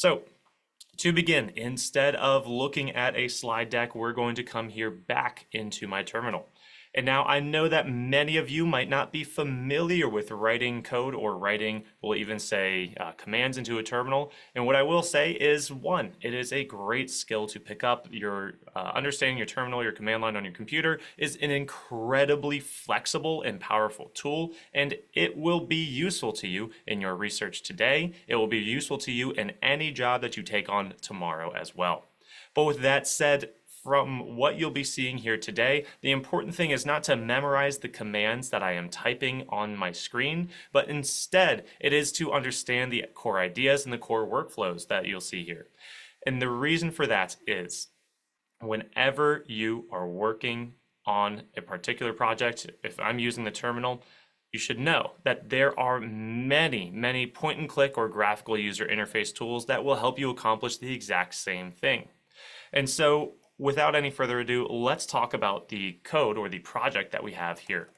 So to begin, instead of looking at a slide deck, we're going to come here back into my terminal. And now I know that many of you might not be familiar with writing code or writing, we'll even say commands into a terminal. And what I will say is, one, it is a great skill to pick up. Your understanding your terminal, your command line on your computer is an incredibly flexible and powerful tool, and it will be useful to you in your research today. It will be useful to you in any job that you take on tomorrow as well. But with that said, from what you'll be seeing here today, the important thing is not to memorize the commands that I am typing on my screen, but instead it is to understand the core ideas and the core workflows that you'll see here. And the reason for that is whenever you are working on a particular project, if I'm using the terminal, you should know that there are many point and click or graphical user interface tools that will help you accomplish the exact same thing. And so without any further ado, let's talk about the code or the project that we have here.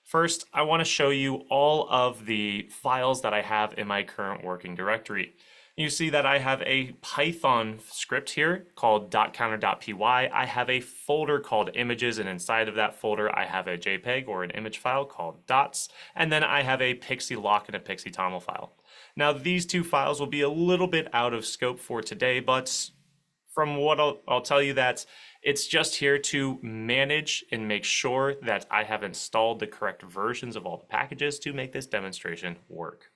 First, I want to show you all of the files that I have in my current working directory. You see that I have a Python script here called .counter.py. I have a folder called images, and inside of that folder I have a JPEG or an image file called dots, and then I have a pixie lock and a pixie toml file. Now these two files will be a little bit out of scope for today, but from what I'll tell you that it's just here to manage and make sure that I have installed the correct versions of all the packages to make this demonstration work.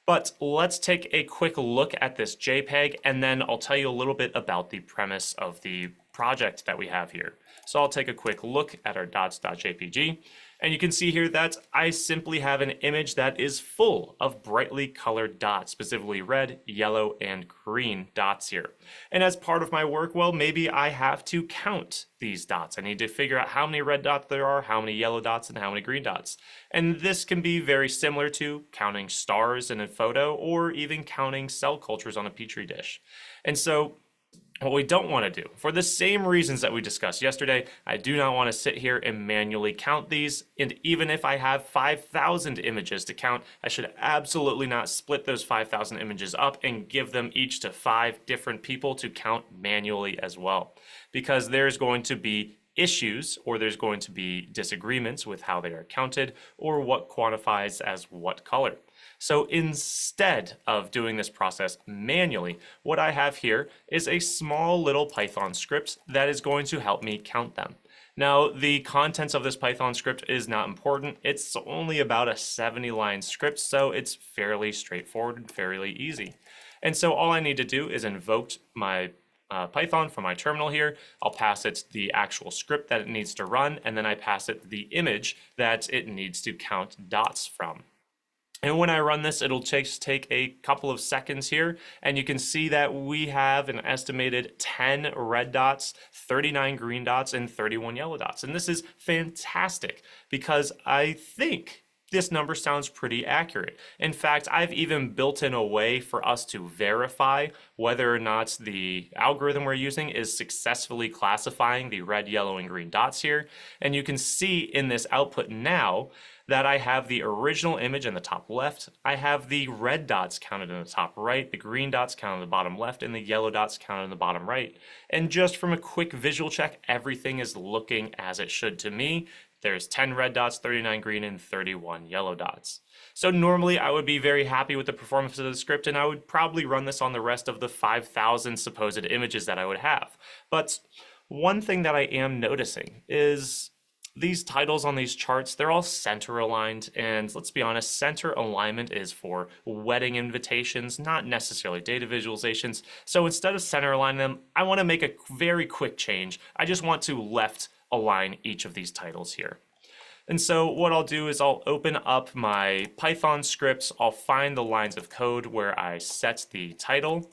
But let's take a quick look at this JPEG, and then I'll tell you a little bit about the premise of the project that we have here. So I'll take a quick look at our dots.jpg, and you can see here that I simply have an image that is full of brightly colored dots, specifically red, yellow, and green dots here. And as part of my work, well, maybe I have to count these dots. I need to figure out how many red dots there are, how many yellow dots, and how many green dots. And this can be very similar to counting stars in a photo or even counting cell cultures on a petri dish. And so what we don't want to do, for the same reasons that we discussed yesterday, I do not want to sit here and manually count these. And even if I have 5,000 images to count, I should absolutely not split those 5,000 images up and give them each to 5 different people to count manually as well. Because there's going to be issues, or there's going to be disagreements with how they are counted or what quantifies as what color. So instead of doing this process manually, what I have here is a small little Python script that is going to help me count them. Now, the contents of this Python script is not important. It's only about a 70-line script, so it's fairly straightforward and fairly easy. And so all I need to do is invoke my Python from my terminal here. I'll pass it the actual script that it needs to run, and then I pass it the image that it needs to count dots from. And when I run this, it'll just take a couple of seconds here, and you can see that we have an estimated 10 red dots, 39 green dots, and 31 yellow dots. And this is fantastic because I think this number sounds pretty accurate. In fact, I've even built in a way for us to verify whether or not the algorithm we're using is successfully classifying the red, yellow, and green dots here. And you can see in this output now that I have the original image in the top left, I have the red dots counted in the top right, the green dots counted in the bottom left, and the yellow dots counted in the bottom right. And just from a quick visual check, everything is looking as it should to me. There's 10 red dots, 39 green, and 31 yellow dots. So normally I would be very happy with the performance of the script, and I would probably run this on the rest of the 5,000 supposed images that I would have. But one thing that I am noticing is these titles on these charts, they're all center aligned, and let's be honest, center alignment is for wedding invitations, not necessarily data visualizations. So instead of center aligning them, I want to make a very quick change. I just want to left align each of these titles here. And so what I'll do is I'll open up my Python scripts, I'll find the lines of code where I set the title,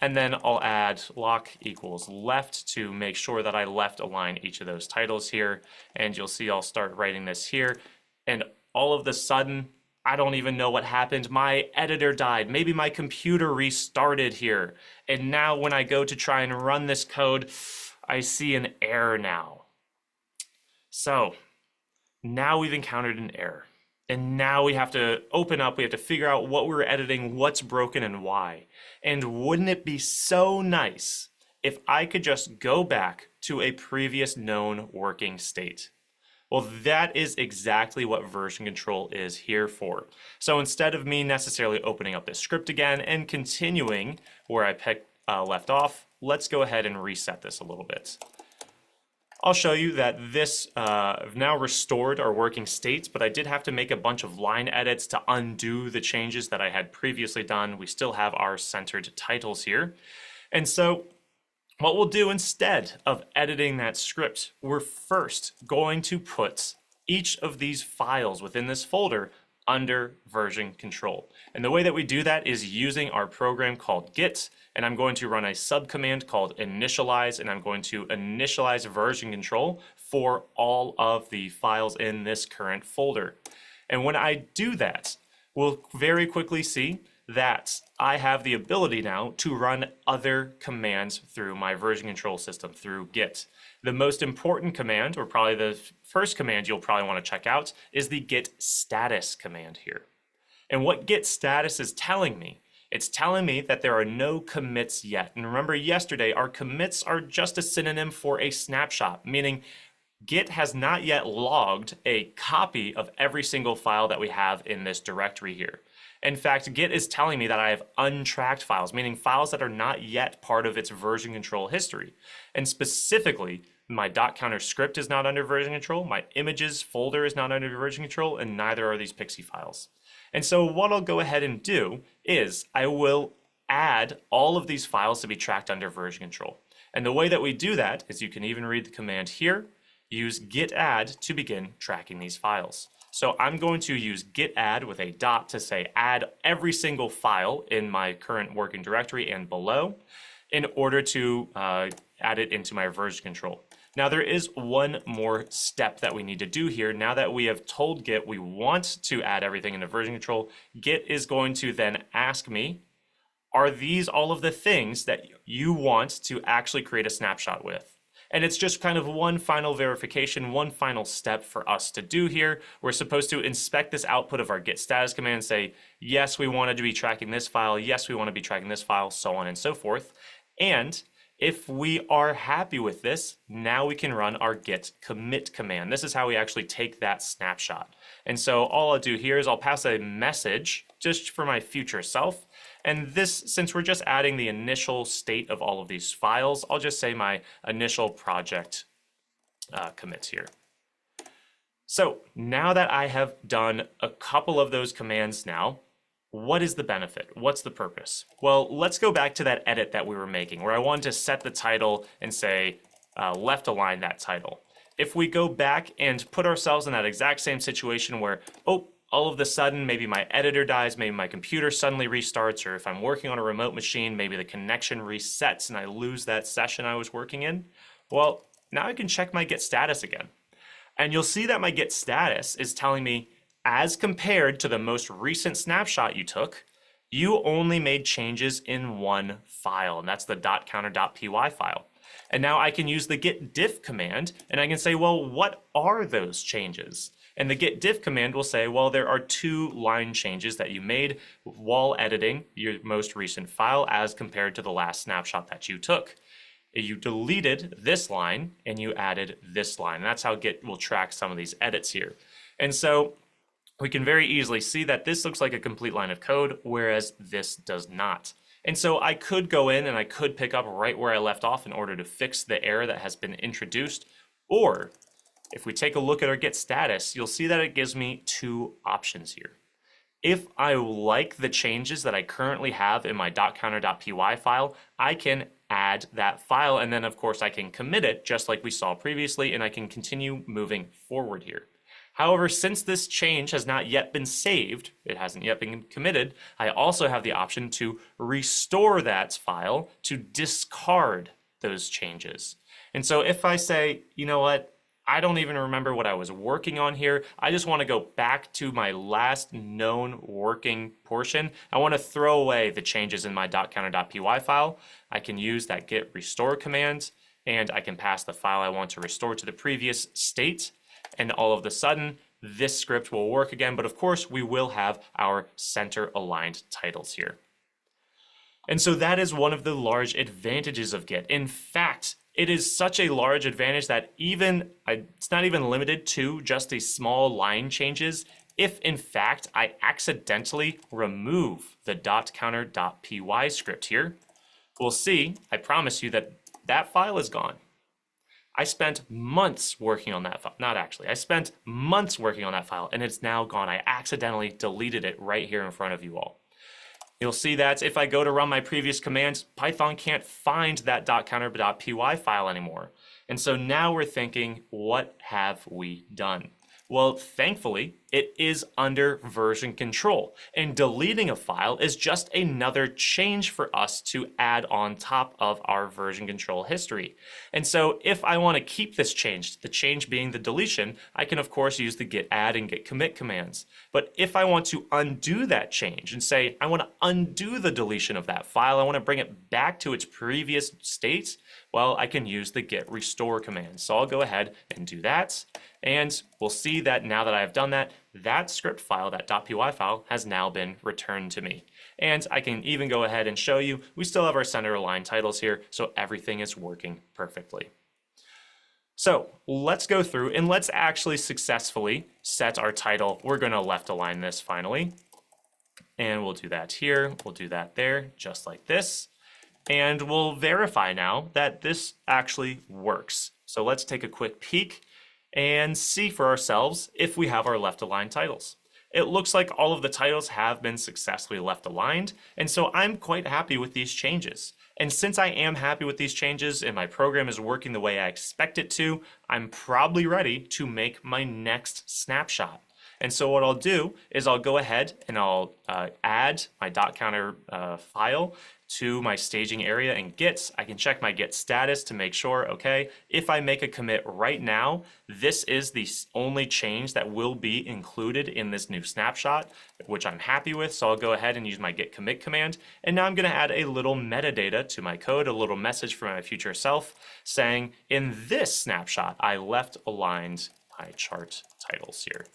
and then I'll add lock equals left to make sure that I left align each of those titles here. And you'll see I'll start writing this here. And all of a sudden, I don't even know what happened. My editor died. Maybe my computer restarted here. And now when I go to try and run this code, I see an error now. So now we've encountered an error. And now we have to open up, we have to figure out what we're editing, what's broken and why. And wouldn't it be so nice if I could just go back to a previous known working state? Well, that is exactly what version control is here for. So instead of me necessarily opening up this script again and continuing where I left off, let's go ahead and reset this a little bit. I'll show you that this I've now restored our working states, but I did have to make a bunch of line edits to undo the changes that I had previously done. We still have our centered titles here. And so what we'll do instead of editing that script, we're first going to put each of these files within this folder under version control. And the way that we do that is using our program called git, and I'm going to run a subcommand called initialize, and I'm going to initialize version control for all of the files in this current folder. And when I do that, we'll very quickly see that I have the ability now to run other commands through my version control system through git. The most important command, or probably the first command you'll probably want to check out, is the git status command here. And what git status is telling me, it's telling me that there are no commits yet. And remember yesterday, our commits are just a synonym for a snapshot, meaning Git has not yet logged a copy of every single file that we have in this directory here. In fact, Git is telling me that I have untracked files, meaning files that are not yet part of its version control history. And specifically, my .counter script is not under version control, my images folder is not under version control, and neither are these Pixie files. And so what I'll go ahead and do is I will add all of these files to be tracked under version control. And the way that we do that is you can even read the command here, use git add to begin tracking these files. So I'm going to use git add with a dot to say add every single file in my current working directory and below in order to add it into my version control. Now there is one more step that we need to do here. Now that we have told Git we want to add everything into version control, Git is going to then ask me, are these all of the things that you want to actually create a snapshot with? And it's just kind of one final verification, one final step for us to do here. We're supposed to inspect this output of our git status command and say, yes, we wanted to be tracking this file. Yes, we want to be tracking this file, so on and so forth. And if we are happy with this, now we can run our git commit command. This is how we actually take that snapshot. And so all I'll do here is I'll pass a message just for my future self. And this, since we're just adding the initial state of all of these files, I'll just say my initial project commits here. So now that I have done a couple of those commands now, what is the benefit? What's the purpose? Well, let's go back to that edit that we were making where I wanted to set the title and say left align that title. If we go back and put ourselves in that exact same situation where, oh, all of a sudden, maybe my editor dies, maybe my computer suddenly restarts, or if I'm working on a remote machine, maybe the connection resets and I lose that session I was working in. Well, now I can check my git status again. And you'll see that my git status is telling me, as compared to the most recent snapshot you took, you only made changes in one file, and that's the .counter.py file. And now I can use the git diff command, and I can say, well, what are those changes? And the git diff command will say, well, there are 2 line changes that you made while editing your most recent file as compared to the last snapshot that you took. You deleted this line and you added this line. And that's how Git will track some of these edits here. And so we can very easily see that this looks like a complete line of code, whereas this does not. And so I could go in and I could pick up right where I left off in order to fix the error that has been introduced. Or if we take a look at our git status, you'll see that it gives me 2 options here. If I like the changes that I currently have in my .counter.py file, I can add that file, and then of course I can commit it just like we saw previously, and I can continue moving forward here. However, since this change has not yet been saved, it hasn't yet been committed, I also have the option to restore that file to discard those changes. And so if I say, you know what, I don't even remember what I was working on here. I just want to go back to my last known working portion. I want to throw away the changes in my .counter.py file. I can use that git restore command, and I can pass the file I want to restore to the previous state. And all of a sudden, this script will work again, but of course we will have our center aligned titles here. And so that is one of the large advantages of Git. In fact, it is such a large advantage that it's not even limited to just these small line changes. If in fact I accidentally remove the .counter.py script here, we'll see, I promise you, that that file is gone. I spent months working on that file. Not actually, I spent months working on that file and it's now gone. I accidentally deleted it right here in front of you all. You'll see that if I go to run my previous commands, Python can't find that .counter.py file anymore. And so now we're thinking, what have we done? Well, thankfully, it is under version control, and deleting a file is just another change for us to add on top of our version control history. And so if I want to keep this change, the change being the deletion, I can of course use the git add and git commit commands. But if I want to undo that change and say, I want to undo the deletion of that file, I want to bring it back to its previous state, well, I can use the git restore command. So I'll go ahead and do that. And we'll see that now that I've done that, that script file, that .py file, has now been returned to me. And I can even go ahead and show you, we still have our center aligned titles here, so everything is working perfectly. So let's go through and let's actually successfully set our title. We're going to left align this finally. And we'll do that here, we'll do that there, just like this. And we'll verify now that this actually works. So let's take a quick peek and see for ourselves if we have our left aligned titles. It looks like all of the titles have been successfully left aligned, and so I'm quite happy with these changes. And since I am happy with these changes and my program is working the way I expect it to, I'm probably ready to make my next snapshot. And so what I'll do is I'll go ahead and I'll add my .counter file to my staging area in Git. I can check my Git status to make sure, okay, if I make a commit right now, this is the only change that will be included in this new snapshot, which I'm happy with. So I'll go ahead and use my git commit command. And now I'm going to add a little metadata to my code, a little message for my future self saying, in this snapshot, I left aligned my chart titles here.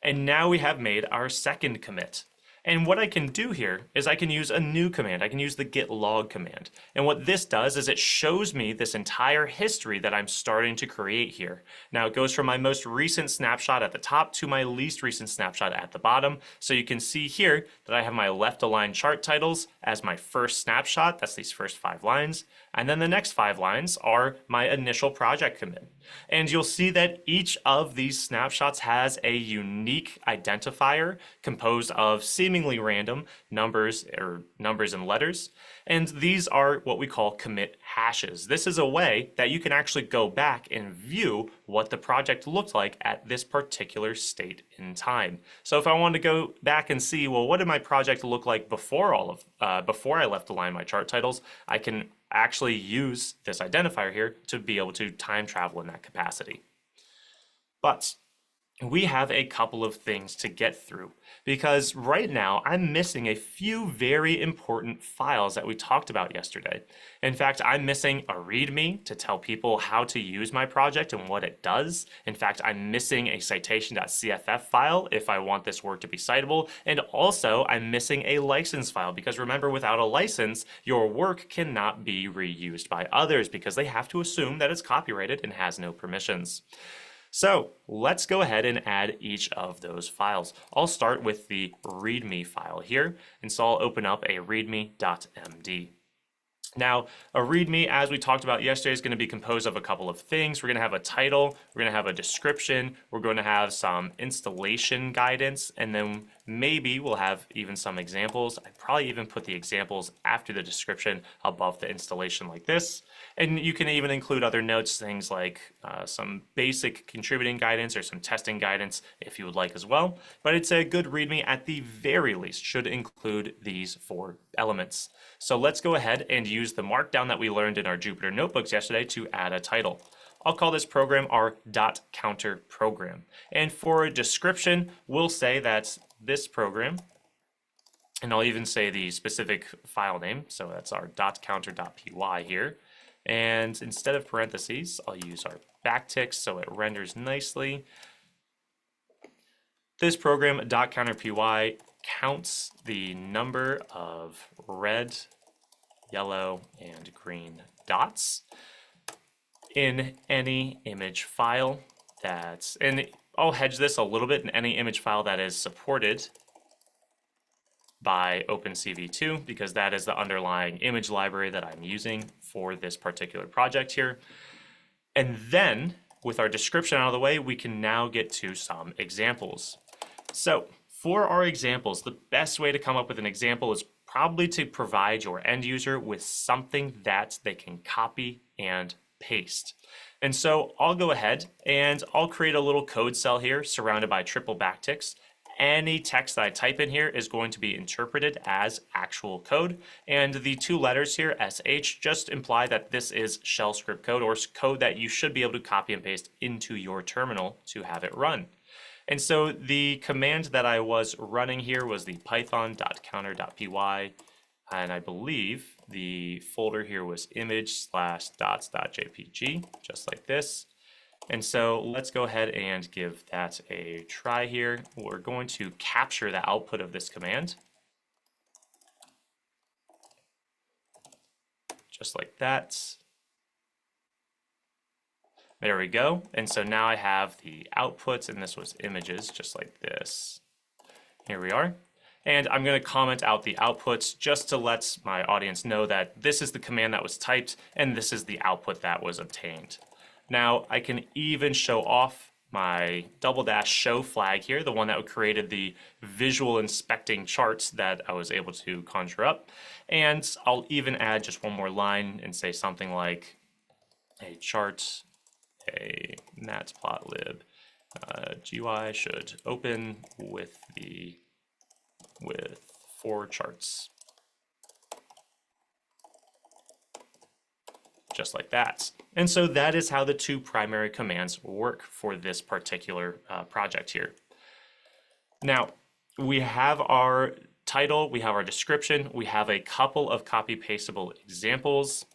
And now we have made our second commit. And what I can do here is I can use a new command. I can use the git log command. And what this does is it shows me this entire history that I'm starting to create here. Now it goes from my most recent snapshot at the top to my least recent snapshot at the bottom. So you can see here that I have my left aligned chart titles as my first snapshot. That's these first 5 lines. And then the next 5 lines are my initial project commit. And you'll see that each of these snapshots has a unique identifier composed of seemingly random numbers and letters. And these are what we call commit hashes. This is a way that you can actually go back and view what the project looked like at this particular state in time. So if I wanted to go back and see, well, what did my project look like before before I left align my chart titles, I can actually use this identifier here to be able to time travel in that capacity. But we have a couple of things to get through because right now I'm missing a few very important files that we talked about yesterday. In fact, I'm missing a README to tell people how to use my project and what it does. In fact, I'm missing a citation.cff file if I want this work to be citable. And also I'm missing a license file because remember, without a license, your work cannot be reused by others because they have to assume that it's copyrighted and has no permissions. So let's go ahead and add each of those files. I'll start with the README file here, and so I'll open up a readme.md. Now, a README, as we talked about yesterday, is going to be composed of a couple of things. We're going to have a title, we're going to have a description, we're going to have some installation guidance, and then maybe we'll have even some examples. I probably even put the examples after the description above the installation like this. And you can even include other notes, things like some basic contributing guidance or some testing guidance if you would like as well. But it's a good README at the very least should include these 4 elements. So let's go ahead and use the markdown that we learned in our Jupyter Notebooks yesterday to add a title. I'll call this program our .counter program. And for a description, we'll say that this program, and I'll even say the specific file name, so that's our .counter.py here. And instead of parentheses, I'll use our backticks so it renders nicely. This program, .counterpy, counts the number of red, yellow, and green dots in any image file and I'll hedge this a little bit, in any image file that is supported by OpenCV2, because that is the underlying image library that I'm using for this particular project here. And then, with our description out of the way, we can now get to some examples. So, for our examples, the best way to come up with an example is probably to provide your end user with something that they can copy and paste. And so I'll go ahead and I'll create a little code cell here surrounded by triple backticks. Any text that I type in here is going to be interpreted as actual code. And the two letters here, SH, just imply that this is shell script code, or code that you should be able to copy and paste into your terminal to have it run. And so the command that I was running here was the python.counter.py, and I believe the folder here was image/dots.jpg, just like this. And so let's go ahead and give that a try here. We're going to capture the output of this command, just like that. There we go. And so now I have the outputs, and this was images, just like this. Here we are. And I'm going to comment out the outputs just to let my audience know that this is the command that was typed and this is the output that was obtained. Now I can even show off my --show flag here, the one that created the visual inspecting charts that I was able to conjure up. And I'll even add just one more line and say something like a chart, a Matplotlib GUI should open with 4 charts. Just like that. And so that is how the two primary commands work for this particular project here. Now, we have our title, we have our description, we have a couple of copy-pastable examples,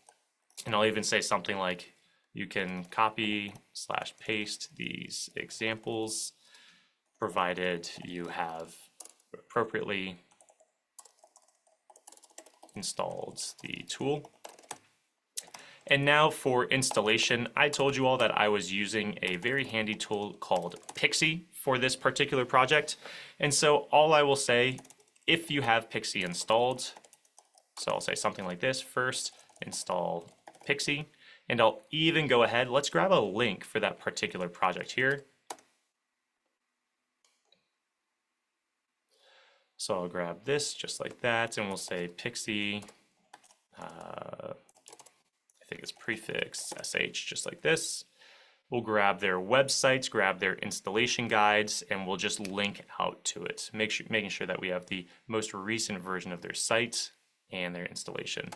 and I'll even say something like, you can copy/paste these examples, provided you have appropriately installed the tool. And now for installation, I told you all that I was using a very handy tool called Pixie for this particular project. And so all I will say, if you have Pixie installed, so I'll say something like this, first install Pixie, and I'll even go ahead, let's grab a link for that particular project here. So I'll grab this just like that, and we'll say Pixie, I think it's prefix sh, just like this. We'll grab their websites, grab their installation guides, and we'll just link out to it, making sure that we have the most recent version of their site and their installation.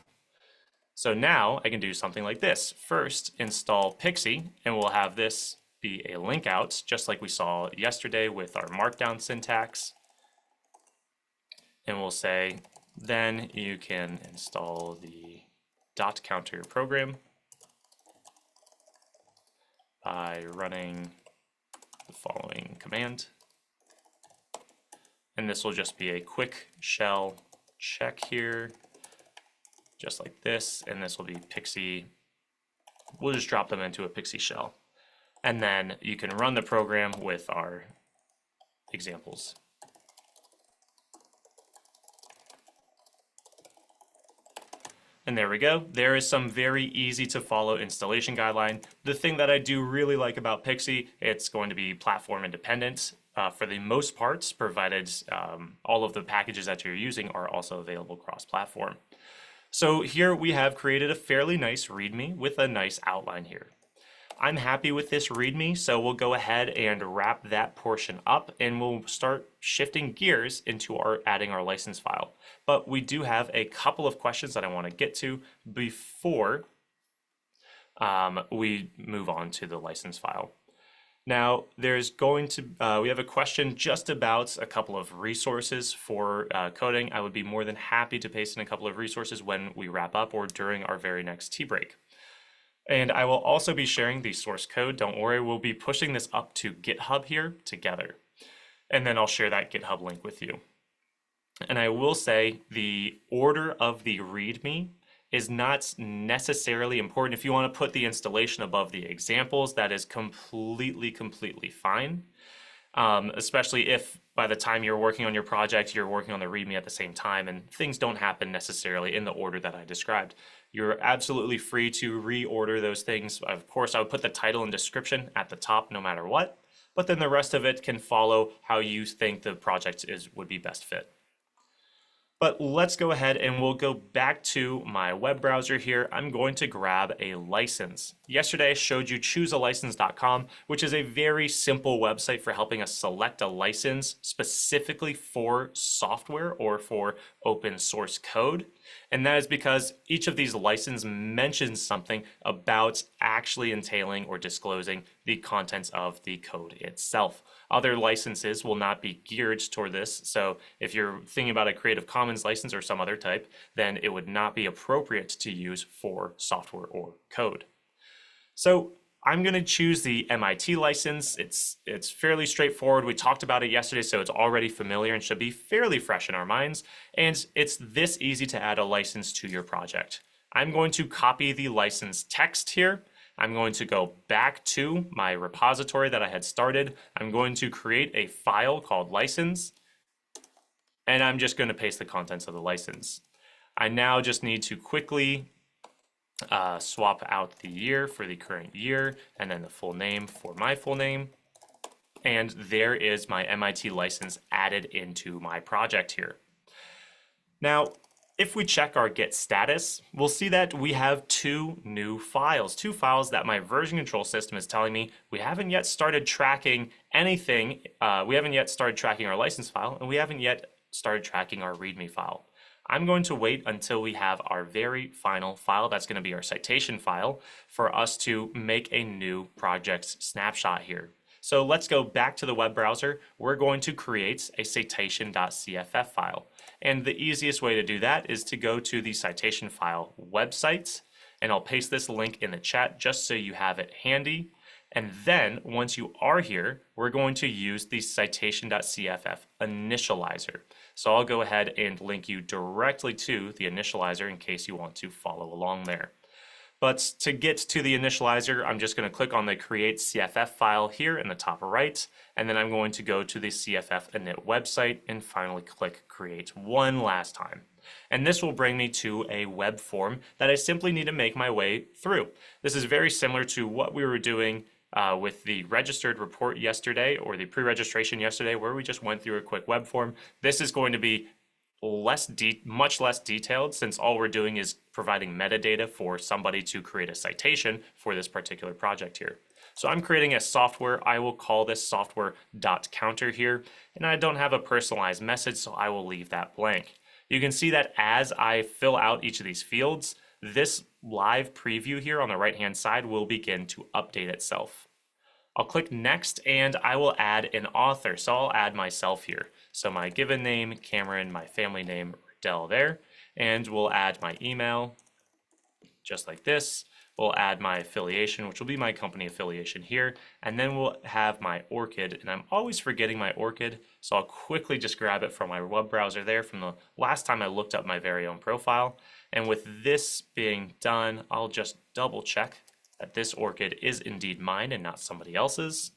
So now I can do something like this. First, install Pixie, and we'll have this be a link out, just like we saw yesterday with our markdown syntax. And we'll say, then you can install the .counter program by running the following command. And this will just be a quick shell check here, just like this, and this will be Pixie. We'll just drop them into a Pixie shell. And then you can run the program with our examples. And there we go. There is some very easy to follow installation guideline. The thing that I do really like about Pixie, it's going to be platform independent for the most parts, provided all of the packages that you're using are also available cross-platform. So here we have created a fairly nice README with a nice outline here. I'm happy with this README, so we'll go ahead and wrap that portion up, and we'll start shifting gears into adding our license file. But we do have a couple of questions that I want to get to before we move on to the license file. Now, there's going to we have a question just about a couple of resources for coding. I would be more than happy to paste in a couple of resources when we wrap up or during our very next tea break. And I will also be sharing the source code. Don't worry, we'll be pushing this up to GitHub here together. And then I'll share that GitHub link with you. And I will say the order of the README is not necessarily important. If you want to put the installation above the examples, that is completely fine. Especially if by the time you're working on your project, you're working on the README at the same time and things don't happen necessarily in the order that I described. You're absolutely free to reorder those things. Of course, I would put the title and description at the top no matter what, but then the rest of it can follow how you think the project would be best fit. But let's go ahead and we'll go back to my web browser here. I'm going to grab a license. Yesterday I showed you choosealicense.com, which is a very simple website for helping us select a license specifically for software or for open source code. And that is because each of these licenses mentions something about actually entailing or disclosing the contents of the code itself. Other licenses will not be geared toward this. So if you're thinking about a Creative Commons license or some other type, then it would not be appropriate to use for software or code. So I'm going to choose the MIT license. It's fairly straightforward. We talked about it yesterday, so it's already familiar and should be fairly fresh in our minds. And it's this easy to add a license to your project. I'm going to copy the license text here. I'm going to go back to my repository that I had started. I'm going to create a file called license, and I'm just going to paste the contents of the license. I now just need to quickly swap out the year for the current year, and then the full name for my full name. And there is my MIT license added into my project here. Now, if we check our Git status, we'll see that we have two files that my version control system is telling me we haven't yet started tracking anything. We haven't yet started tracking our license file, and we haven't yet started tracking our README file. I'm going to wait until we have our very final file, that's going to be our citation file, for us to make a new project snapshot here. So let's go back to the web browser. We're going to create a citation.cff file. And the easiest way to do that is to go to the citation file website, and I'll paste this link in the chat just so you have it handy. And then once you are here, we're going to use the citation.cff initializer. So I'll go ahead and link you directly to the initializer in case you want to follow along there. But to get to the initializer, I'm just going to click on the create CFF file here in the top right, and then I'm going to go to the CFF init website and finally click create one last time. And this will bring me to a web form that I simply need to make my way through. This is very similar to what we were doing with the registered report yesterday, or the pre-registration yesterday, where we just went through a quick web form. This is going to be much less detailed, since all we're doing is providing metadata for somebody to create a citation for this particular project here. So I'm creating a software. I will call this software.counter here, and I don't have a personalized message, so I will leave that blank. You can see that as I fill out each of these fields, this live preview here on the right hand side will begin to update itself. I'll click next, and I will add an author. So I'll add myself here. So my given name, Cameron, my family name, Dell there, and we'll add my email, just like this. We'll add my affiliation, which will be my company affiliation here, and then we'll have my ORCID, and I'm always forgetting my ORCID, so I'll quickly just grab it from my web browser there from the last time I looked up my very own profile. And with this being done, I'll just double check that this ORCID is indeed mine and not somebody else's.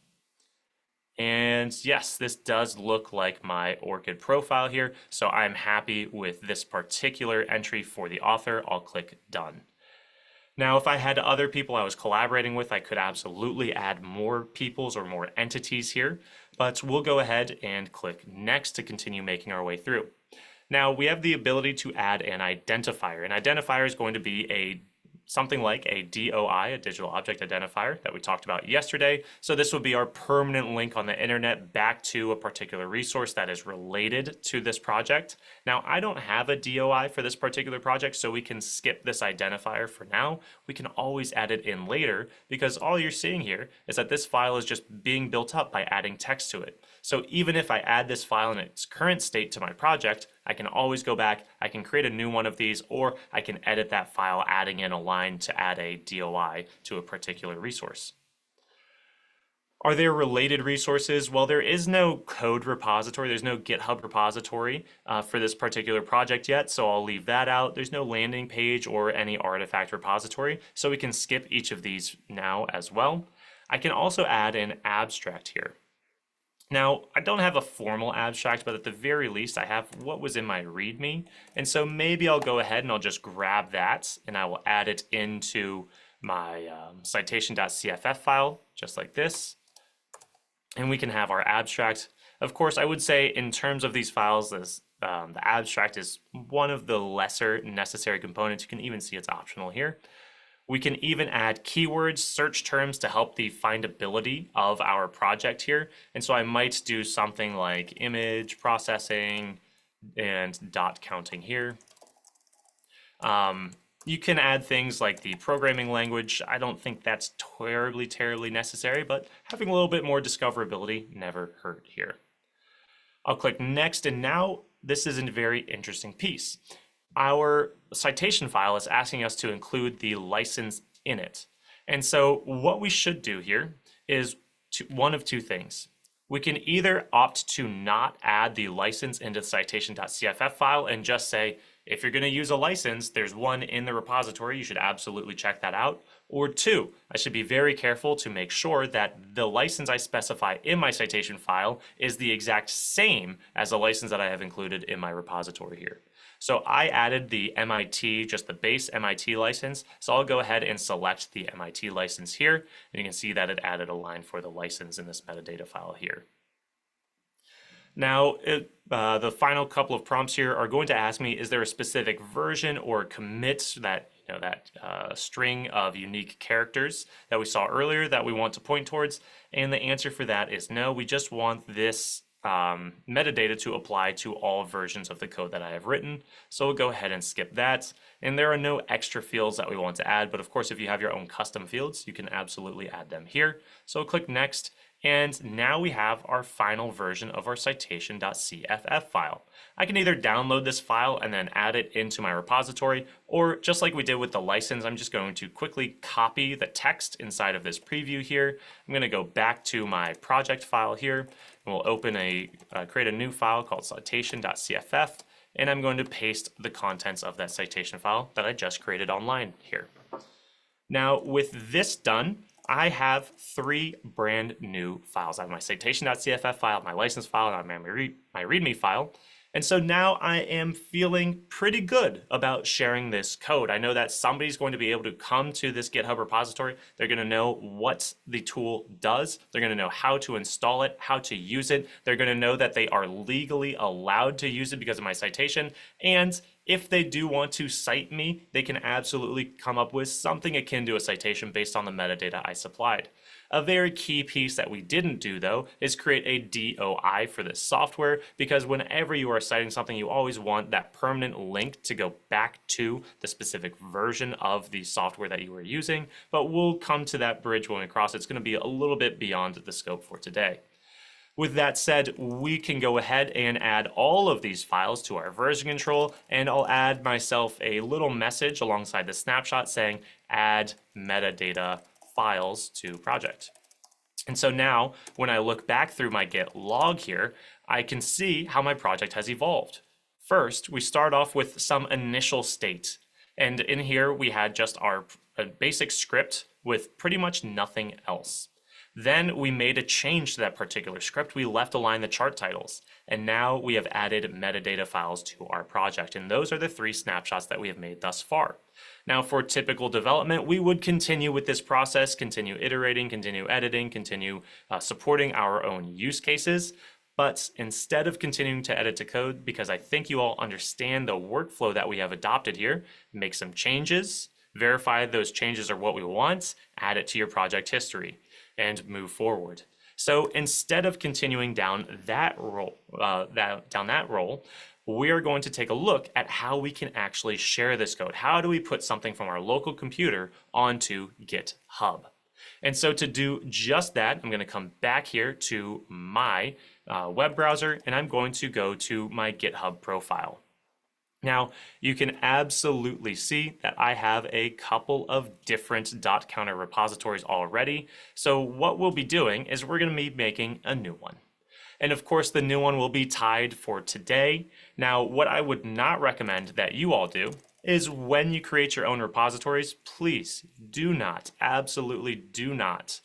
And yes, this does look like my ORCID profile here, so I'm happy with this particular entry for the author. I'll click done. Now, if I had other people I was collaborating with, I could absolutely add more peoples or more entities here, but we'll go ahead and click next to continue making our way through. Now, we have the ability to add an identifier. An identifier is going to be something like a DOI, a digital object identifier, that we talked about yesterday. So this will be our permanent link on the internet back to a particular resource that is related to this project. Now, I don't have a DOI for this particular project, so we can skip this identifier for now. We can always add it in later, because all you're seeing here is that this file is just being built up by adding text to it. So even if I add this file in its current state to my project, I can always go back, I can create a new one of these, or I can edit that file, adding in a line to add a DOI to a particular resource. Are there related resources? Well, there is no code repository. There's no GitHub repository for this particular project yet, so I'll leave that out. There's no landing page or any artifact repository, so we can skip each of these now as well. I can also add an abstract here. Now, I don't have a formal abstract, but at the very least, I have what was in my README, and so maybe I'll go ahead and I'll just grab that, and I will add it into my citation.cff file, just like this. And we can have our abstract. Of course, I would say in terms of these files, the abstract is one of the lesser necessary components. You can even see it's optional here. We can even add keywords, search terms to help the findability of our project here. And so I might do something like image processing and dot counting here. You can add things like the programming language. I don't think that's terribly necessary, but having a little bit more discoverability never hurt here. I'll click next, and now this is a very interesting piece. Our citation file is asking us to include the license in it. And so what we should do here is one of two things. We can either opt to not add the license into the citation.cff file and just say, if you're going to use a license, there's one in the repository. You should absolutely check that out. Or two, I should be very careful to make sure that the license I specify in my citation file is the exact same as the license that I have included in my repository here. So I added the MIT, just the base MIT license. So I'll go ahead and select the MIT license here. And you can see that it added a line for the license in this metadata file here. Now, the final couple of prompts here are going to ask me, is there a specific version or commit that string of unique characters that we saw earlier that we want to point towards? And the answer for that is no. We just want this metadata to apply to all versions of the code that I have written. So we'll go ahead and skip that. And there are no extra fields that we want to add, but of course, if you have your own custom fields, you can absolutely add them here. So click next. And now we have our final version of our citation.cff file. I can either download this file and then add it into my repository, or just like we did with the license, I'm just going to quickly copy the text inside of this preview here. I'm going to go back to my project file here, and we'll open create a new file called citation.cff, and I'm going to paste the contents of that citation file that I just created online here. Now, with this done, I have three brand new files. I have my citation.cff file, my license file, and my README file. And so now I am feeling pretty good about sharing this code. I know that somebody's going to be able to come to this GitHub repository. They're going to know what the tool does. They're going to know how to install it, how to use it. They're going to know that they are legally allowed to use it because of my citation. And if they do want to cite me, they can absolutely come up with something akin to a citation based on the metadata I supplied. A very key piece that we didn't do, though, is create a DOI for this software, because whenever you are citing something, you always want that permanent link to go back to the specific version of the software that you are using. But we'll come to that bridge when we cross it. It's going to be a little bit beyond the scope for today. With that said, we can go ahead and add all of these files to our version control, and I'll add myself a little message alongside the snapshot saying add metadata files to project. And so now when I look back through my Git log here, I can see how my project has evolved. First, we start off with some initial state. And in here, we had just our basic script with pretty much nothing else. Then we made a change to that particular script. We left align the chart titles, and now we have added metadata files to our project. And those are the three snapshots that we have made thus far. Now, for typical development, we would continue with this process, continue iterating, continue editing, continue supporting our own use cases. But instead of continuing to edit to code, because I think you all understand the workflow that we have adopted here, make some changes, verify those changes are what we want, add it to your project history, and move forward. So instead of continuing down that role, we are going to take a look at how we can actually share this code. How do we put something from our local computer onto GitHub? And so to do just that, I'm going to come back here to my web browser, and I'm going to go to my GitHub profile. Now, you can absolutely see that I have a couple of different dot counter repositories already. So what we'll be doing is we're going to be making a new one. And of course, the new one will be tied for today. Now, what I would not recommend that you all do is when you create your own repositories, please do not, absolutely do not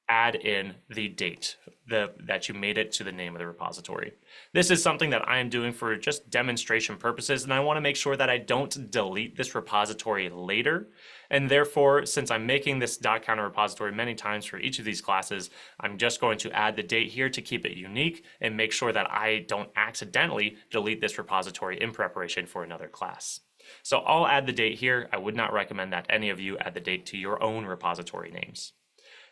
add in the date that you made it to the name of the repository. This is something that I am doing for just demonstration purposes, and I want to make sure that I don't delete this repository later. And therefore, since I'm making this dot counter repository many times for each of these classes, I'm just going to add the date here to keep it unique and make sure that I don't accidentally delete this repository in preparation for another class. So I'll add the date here. I would not recommend that any of you add the date to your own repository names.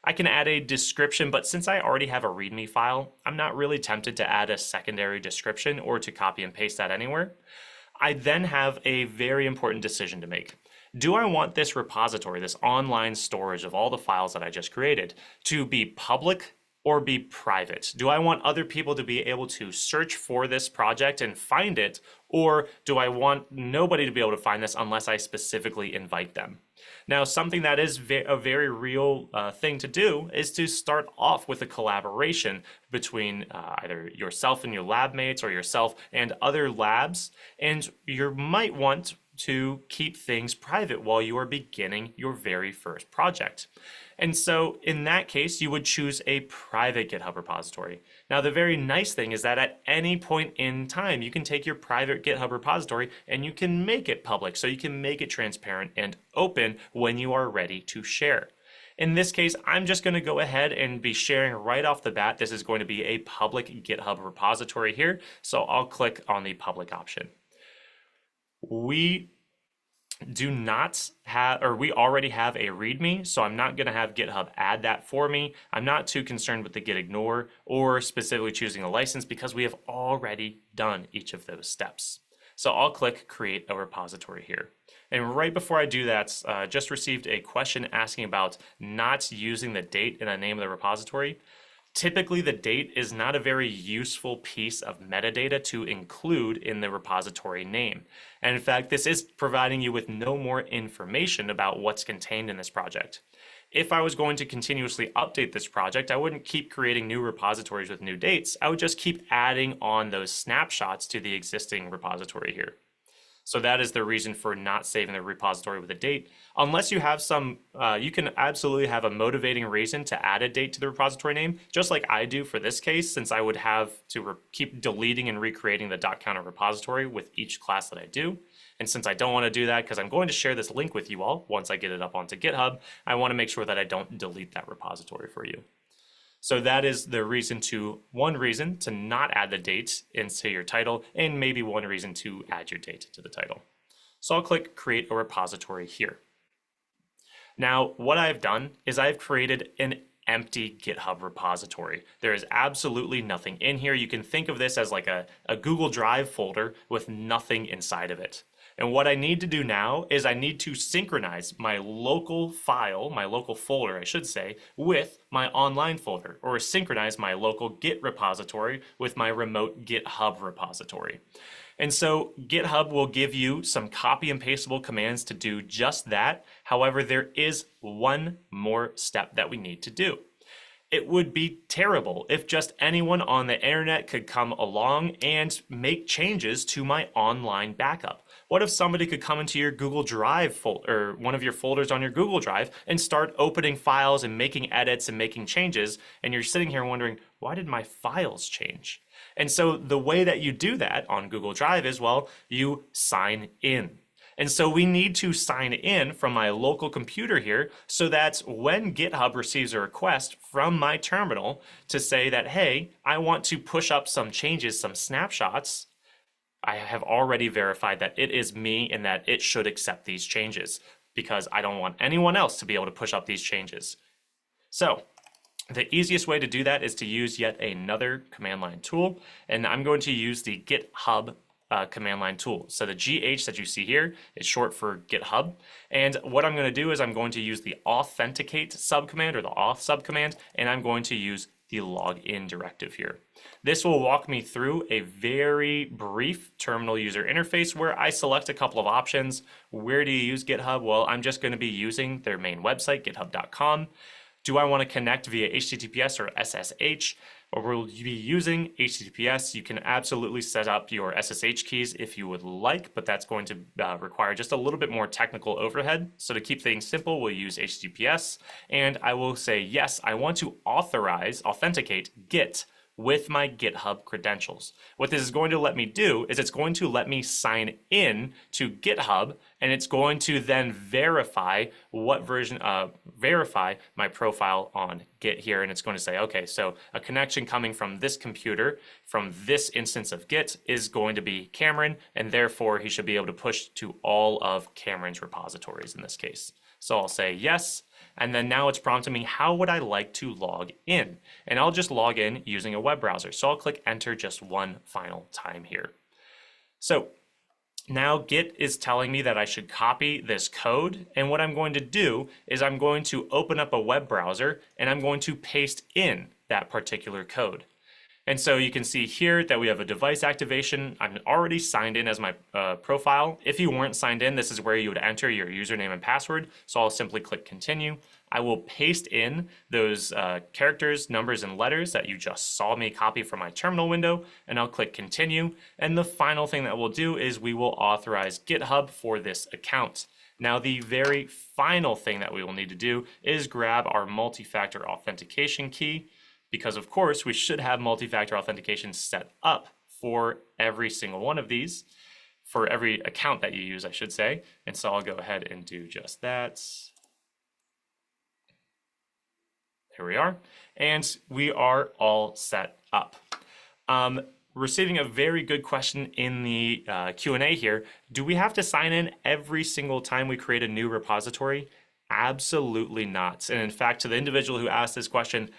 I can add a description, but since I already have a README file, I'm not really tempted to add a secondary description or to copy and paste that anywhere. I then have a very important decision to make. Do I want this repository, this online storage of all the files that I just created, to be public or be private? Do I want other people to be able to search for this project and find it, or do I want nobody to be able to find this unless I specifically invite them? Now, something that is a very real thing to do is to start off with a collaboration between either yourself and your lab mates or yourself and other labs, and you might want to keep things private while you are beginning your very first project. And so in that case, you would choose a private GitHub repository. Now, the very nice thing is that at any point in time, you can take your private GitHub repository and you can make it public. So you can make it transparent and open when you are ready to share. In this case, I'm just going to go ahead and be sharing right off the bat. This is going to be a public GitHub repository here. So I'll click on the public option. We already have a README, so I'm not going to have GitHub add that for me. I'm not too concerned with the git ignore or specifically choosing a license because we have already done each of those steps. So I'll click create a repository here. And right before I do that, just received a question asking about not using the date in the name of the repository. Typically, the date is not a very useful piece of metadata to include in the repository name. And in fact, this is providing you with no more information about what's contained in this project. If I was going to continuously update this project, I wouldn't keep creating new repositories with new dates. I would just keep adding on those snapshots to the existing repository here. So that is the reason for not saving the repository with a date. Unless you have some, you can absolutely have a motivating reason to add a date to the repository name, just like I do for this case, since I would have to keep deleting and recreating the dot counter repository with each class that I do. And since I don't want to do that, because I'm going to share this link with you all once I get it up onto GitHub, I want to make sure that I don't delete that repository for you. So that is the one reason to not add the date into your title, and maybe one reason to add your date to the title. So I'll click create a repository here. Now, what I've done is I've created an empty GitHub repository. There is absolutely nothing in here. You can think of this as like a Google Drive folder with nothing inside of it. And what I need to do now is I need to synchronize my local file, my local folder, I should say, with my online folder, or synchronize my local Git repository with my remote GitHub repository. And so GitHub will give you some copy and pastable commands to do just that. However, there is one more step that we need to do. It would be terrible if just anyone on the internet could come along and make changes to my online backup. What if somebody could come into your Google Drive folder, or one of your folders on your Google Drive, and start opening files and making edits and making changes, and you're sitting here wondering, why did my files change? And so the way that you do that on Google Drive is, well, you sign in. And so we need to sign in from my local computer here so that when GitHub receives a request from my terminal to say that, hey, I want to push up some changes, some snapshots, I have already verified that it is me and that it should accept these changes because I don't want anyone else to be able to push up these changes. So the easiest way to do that is to use yet another command line tool, and I'm going to use the GitHub command line tool. So the GH that you see here is short for GitHub. And what I'm going to do is I'm going to use the authenticate subcommand or the auth subcommand, and I'm going to use the login directive here. This will walk me through a very brief terminal user interface where I select a couple of options. Where do you use GitHub? Well, I'm just going to be using their main website, github.com. Do I want to connect via HTTPS or SSH? Or will you be using HTTPS? You can absolutely set up your SSH keys if you would like, but that's going to require just a little bit more technical overhead. So to keep things simple, we'll use HTTPS, and I will say, yes, I want to authenticate Git with my GitHub credentials. What this is going to let me do is it's going to let me sign in to GitHub, and it's going to then verify what version, verify my profile on Git here. And it's going to say, okay, so a connection coming from this computer, from this instance of Git is going to be Cameron, and therefore he should be able to push to all of Cameron's repositories in this case. So I'll say yes. And then now it's prompting me, how would I like to log in? And I'll just log in using a web browser. So I'll click enter just one final time here. So now Git is telling me that I should copy this code. And what I'm going to do is I'm going to open up a web browser and I'm going to paste in that particular code. And so you can see here that we have a device activation. I'm already signed in as my profile. If you weren't signed in, this is where you would enter your username and password. So I'll simply click continue. I will paste in those characters, numbers, and letters that you just saw me copy from my terminal window, and I'll click continue. And the final thing that we'll do is we will authorize GitHub for this account. Now, the very final thing that we will need to do is grab our multi-factor authentication key, because of course we should have multi-factor authentication set up for every single one of these, for every account that you use, I should say. And so I'll go ahead and do just that. Here we are, and we are all set up. Receiving a very good question in the Q&A here. Do we have to sign in every single time we create a new repository? Absolutely not. And in fact, to the individual who asked this question,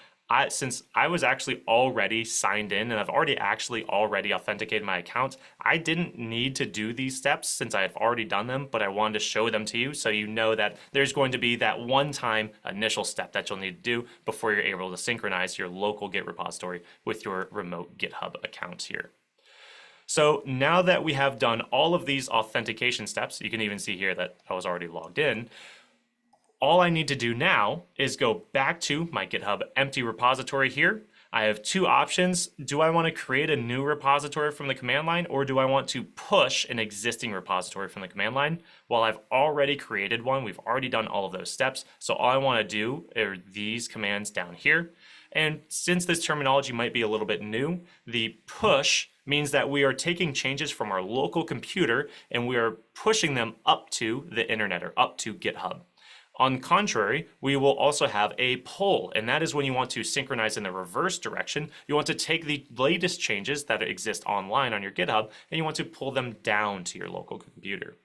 since I was actually already signed in and I've already authenticated my account, I didn't need to do these steps since I've already done them, but I wanted to show them to you so you know that there's going to be that one-time initial step that you'll need to do before you're able to synchronize your local Git repository with your remote GitHub account here. So now that we have done all of these authentication steps, you can even see here that I was already logged in. All I need to do now is go back to my GitHub empty repository here. I have two options. Do I want to create a new repository from the command line, or do I want to push an existing repository from the command line? Well, I've already created one. We've already done all of those steps. So all I want to do are these commands down here. And since this terminology might be a little bit new, the push means that we are taking changes from our local computer and we are pushing them up to the internet or up to GitHub. On the contrary, we will also have a pull, and that is when you want to synchronize in the reverse direction. You want to take the latest changes that exist online on your GitHub, and you want to pull them down to your local computer.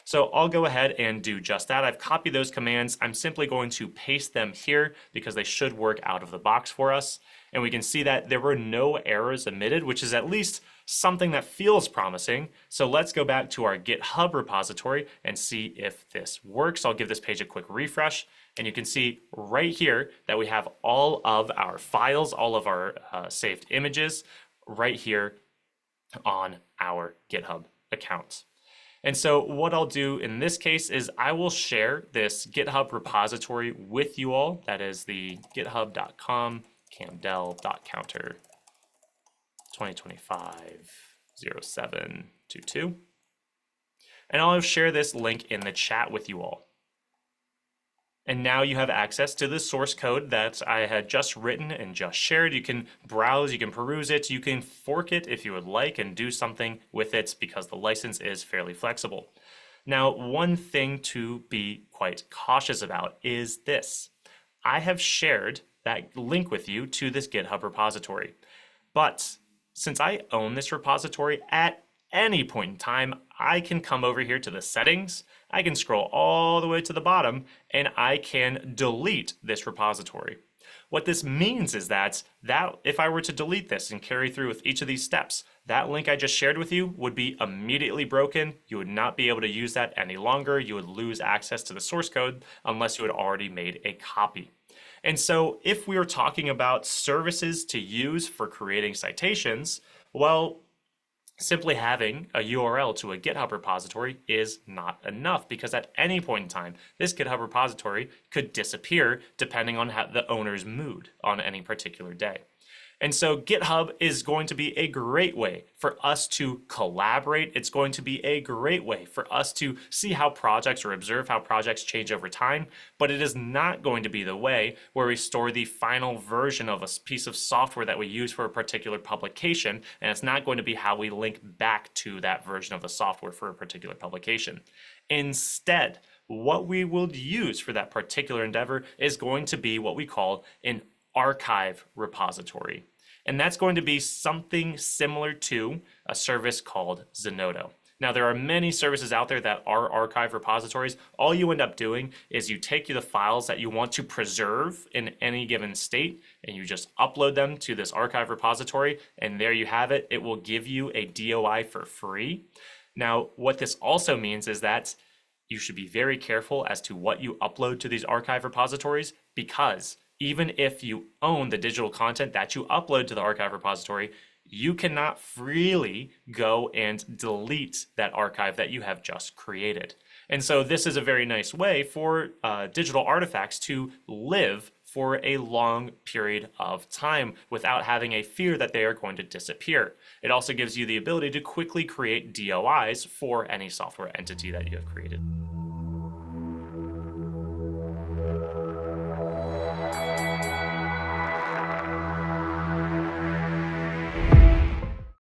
So I'll go ahead and do just that. I've copied those commands. I'm simply going to paste them here because they should work out of the box for us. And we can see that there were no errors emitted, which is at least something that feels promising. So let's go back to our GitHub repository and see if this works. I'll give this page a quick refresh, and you can see right here that we have all of our files, all of our saved images right here on our GitHub account. And so what I'll do in this case is I will share this GitHub repository with you all. That is the github.com camdel.counter 2025-0722. And I'll share this link in the chat with you all. And now you have access to the source code that I had just written and just shared. You can browse, you can peruse it, you can fork it if you would like and do something with it because the license is fairly flexible. Now, one thing to be quite cautious about is this. I have shared that link with you to this GitHub repository. But since I own this repository, at any point in time, I can come over here to the settings, I can scroll all the way to the bottom and I can delete this repository. What this means is that if I were to delete this and carry through with each of these steps, that link I just shared with you would be immediately broken. You would not be able to use that any longer. You would lose access to the source code unless you had already made a copy. And so if we were talking about services to use for creating citations, well, simply having a URL to a GitHub repository is not enough, because at any point in time, this GitHub repository could disappear depending on the owner's mood on any particular day. And so GitHub is going to be a great way for us to collaborate. It's going to be a great way for us to see how projects or observe how projects change over time, but it is not going to be the way where we store the final version of a piece of software that we use for a particular publication, and it's not going to be how we link back to that version of the software for a particular publication. Instead, what we will use for that particular endeavor is going to be what we call an archive repository. And that's going to be something similar to a service called Zenodo. Now, there are many services out there that are archive repositories. All you end up doing is you take the files that you want to preserve in any given state, and you just upload them to this archive repository, and there you have it. It will give you a DOI for free. Now, what this also means is that you should be very careful as to what you upload to these archive repositories, because even if you own the digital content that you upload to the archive repository, you cannot freely go and delete that archive that you have just created. And so this is a very nice way for digital artifacts to live for a long period of time without having a fear that they are going to disappear. It also gives you the ability to quickly create DOIs for any software entity that you have created.